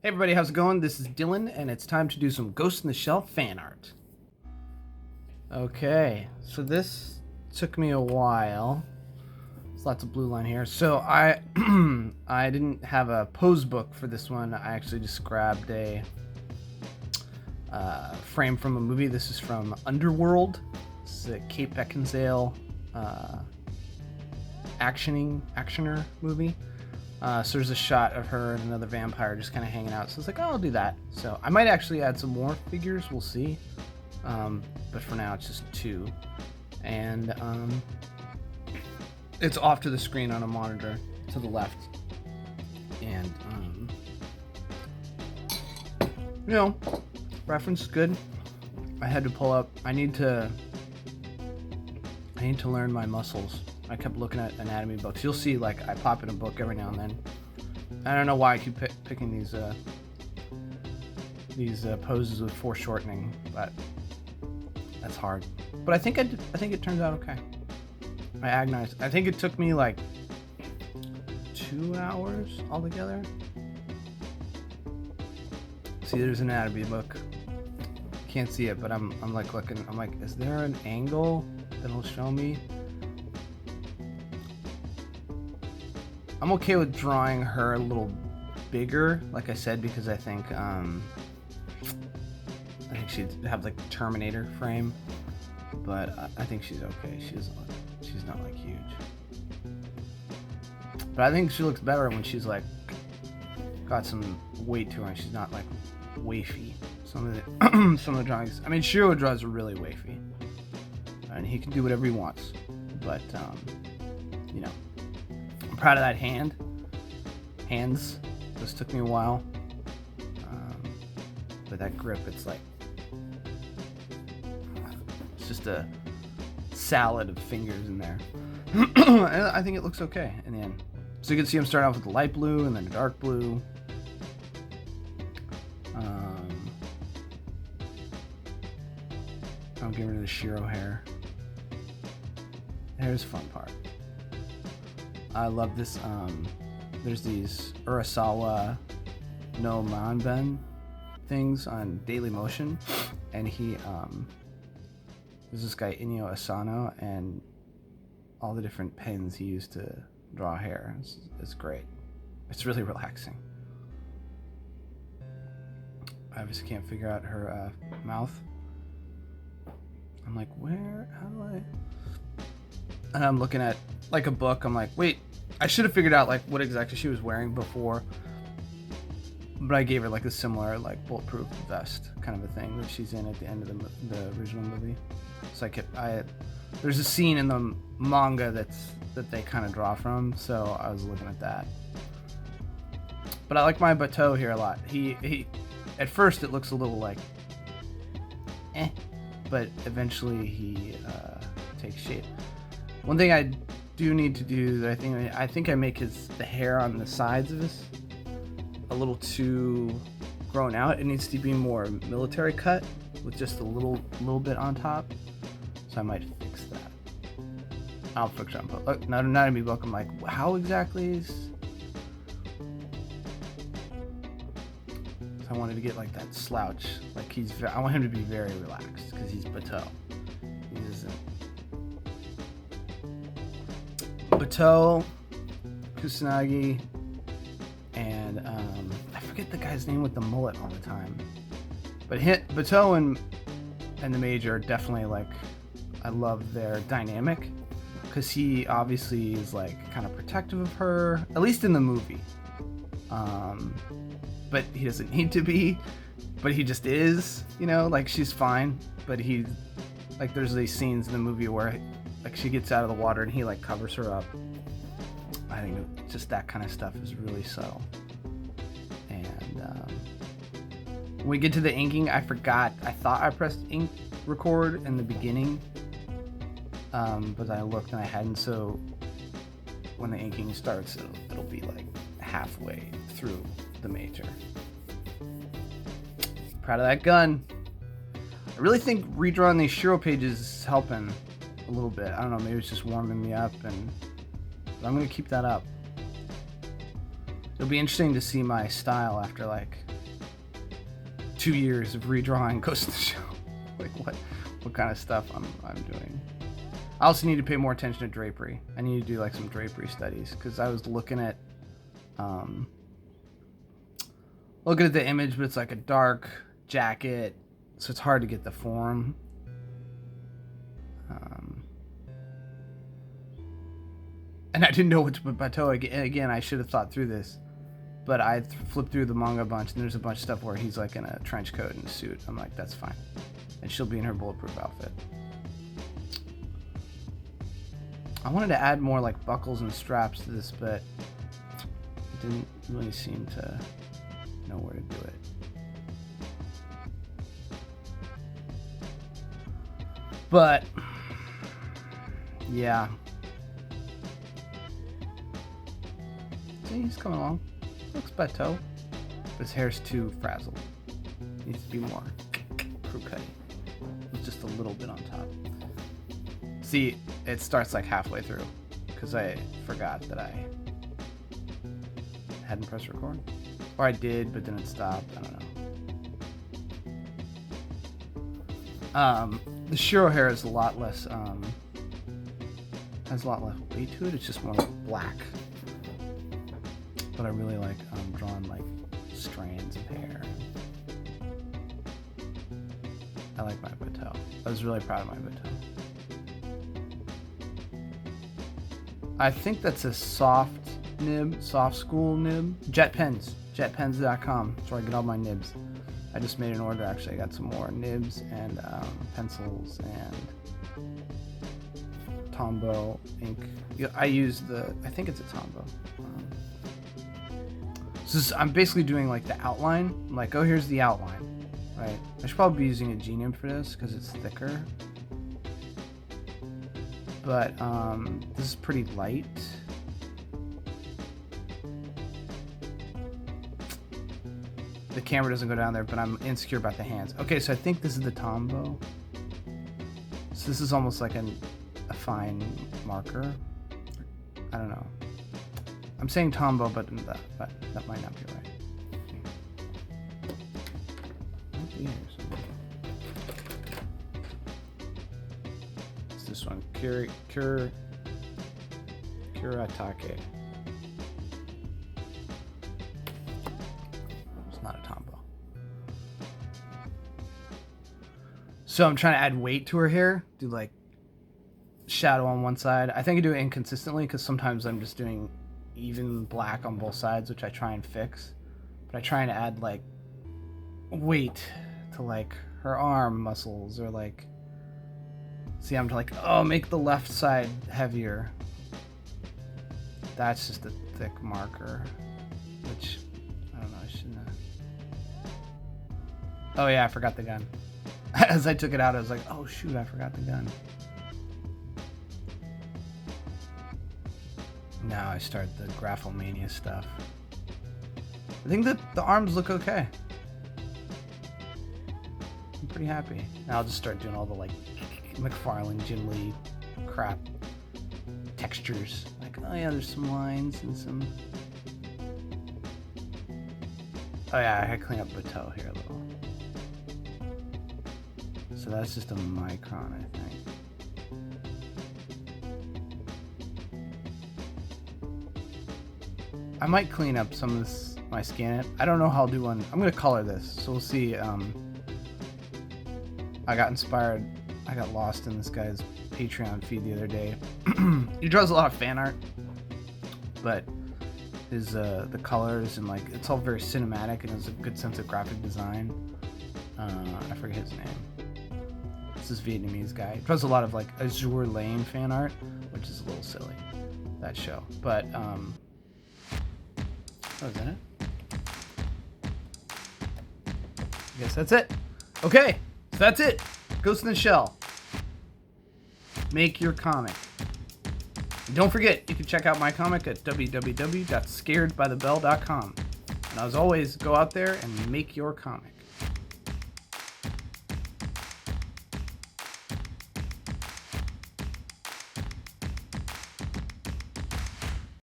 Hey everybody, how's it going? This is Dylan, and it's time to do some Ghost in the Shell fan art. Okay, so this took me a while. There's lots of blue line here. So I I didn't have a pose book for this one. I actually just grabbed a frame from a movie. This is from Underworld. This is a Kate Beckinsale actioner movie. So there's a shot of her and another vampire just kind of hanging out. So it's like, oh, I'll do that. So I might actually add some more figures. We'll see. But for now, it's just two. And it's off to the screen on a monitor to the left. And, reference is good. I had to pull up. I need to learn my muscles. I kept looking at anatomy books. You'll see, like, I pop in a book every now and then. I don't know why I keep picking these poses with foreshortening, but that's hard. But I think it turns out okay. I agonized. I think it took me like 2 hours altogether. See, there's an anatomy book. Can't see it, but I'm like looking. I'm like, is there an angle that'll show me? I'm okay with drawing her a little bigger, like I said, because I think she'd have like Terminator frame, but I think she's okay. She's not like huge, but I think she looks better when she's like got some weight to her and she's not like wafy. Some of the drawings. I mean, Shiro draws are really wafy, and he can do whatever he wants, but I'm proud of that hands. This took me a while, but that grip, it's just a salad of fingers in there. I think it looks okay in the end. So you can see I'm starting off with the light blue and then the dark blue. I'll get rid of the Shiro hair. Here's the fun part. I love this. There's these Urasawa no Manben things on Daily Motion, and there's this guy Inyo Asano, and all the different pens he used to draw hair. It's great. It's really relaxing. I obviously can't figure out her mouth. I'm like, how do I? And I'm looking at like a book. I'm like, wait, I should have figured out like what exactly she was wearing before, but I gave her like a similar like bulletproof vest kind of a thing that she's in at the end of the original movie. So there's a scene in the manga that they kind of draw from, so I was looking at that. But I like my Batou here a lot. He at first it looks a little like but eventually he takes shape. One thing I do need to do that I think I make the hair on the sides of this a little too grown out. It needs to be more military cut with just a little bit on top. So I might fix that. I'll fix it. Look, not a me book. I'm like, how exactly is? So I wanted to get like that slouch. Like I want him to be very relaxed because he's Batou. He isn't. Batou, Kusanagi, and I forget the guy's name with the mullet all the time. But Batou and the Major are definitely like, I love their dynamic because he obviously is like kind of protective of her, at least in the movie. But he doesn't need to be, but he just is, like she's fine, but there's these scenes in the movie where like she gets out of the water and he like covers her up. I think just that kind of stuff is really subtle. And when we get to the inking, I thought I pressed ink record in the beginning, but I looked and I hadn't. So when the inking starts, it'll be like halfway through the Major. Proud of that gun. I really think redrawing these Shiro pages is helping a little bit. I don't know, maybe it's just warming me up, but I'm gonna keep that up. It'll be interesting to see my style after like 2 years of redrawing Ghost in the Shell. Like what kind of stuff I'm doing. I also need to pay more attention to drapery. I need to do like some drapery studies because I was looking at the image, but it's like a dark jacket, so it's hard to get the form. And I didn't know what to put Batou. Again, I should have thought through this, but I flipped through the manga a bunch, and there's a bunch of stuff where he's like in a trench coat and a suit. I'm like, that's fine, and she'll be in her bulletproof outfit. I wanted to add more like buckles and straps to this, but it didn't really seem to know where to do it. But yeah, see, he's coming along. Looks Batou, but his hair's too frazzled. Needs to be more crew cutty. With just a little bit on top. See, it starts like halfway through because I forgot that I hadn't pressed record, or I did, but then it stopped. I don't know. The Shiro hair is a lot less, has a lot less weight to it. It's just more like black. But I really like drawing like strands of hair. I like my Batou. I was really proud of my Batou. I think that's a soft nib, soft school nib. Jetpens, jetpens.com. That's where I get all my nibs. I just made an order, actually. I got some more nibs and pencils and Tombow ink. I use I think it's a Tombow. I'm basically doing like the outline. I'm like, oh, here's the outline, right? I should probably be using a G-nib for this because it's thicker. But this is pretty light. The camera doesn't go down there, but I'm insecure about the hands. Okay, so I think this is the Tombow. So this is almost like a fine marker. I don't know. I'm saying Tombow, but that might not be right. Might be here somewhere. It's this one, Kuratake. It's not a Tombow. So I'm trying to add weight to her hair. Do like shadow on one side. I think I do it inconsistently because sometimes I'm just doing even black on both sides, which I try and fix. But I try and add like weight to like her arm muscles, or like, see, I'm like, oh, make the left side heavier. That's just a thick marker, which I don't know, I shouldn't have. Oh yeah, I forgot the gun. As I took it out, I was like, oh shoot, I forgot the gun. Now I start the Graphomania stuff. I think that the arms look okay. I'm pretty happy. Now I'll just start doing all the like McFarlane, Jim Lee crap textures. Like, oh yeah, there's some lines and some. Oh yeah, I had to clean up Batou here a little. So that's just a micron, I think. I might clean up some of this, my scan it. I don't know how I'll do one. I'm gonna color this, so we'll see. I got inspired. I got lost in this guy's Patreon feed the other day. He draws a lot of fan art, but his the colors and like it's all very cinematic and has a good sense of graphic design. I forget his name. It's this Vietnamese guy. He draws a lot of like Azure Lane fan art, which is a little silly, that show. But oh, is that it? I guess that's it. Okay, so that's it. Ghost in the Shell. Make your comic. And don't forget, you can check out my comic at www.scaredbythebell.com. And as always, go out there and make your comic.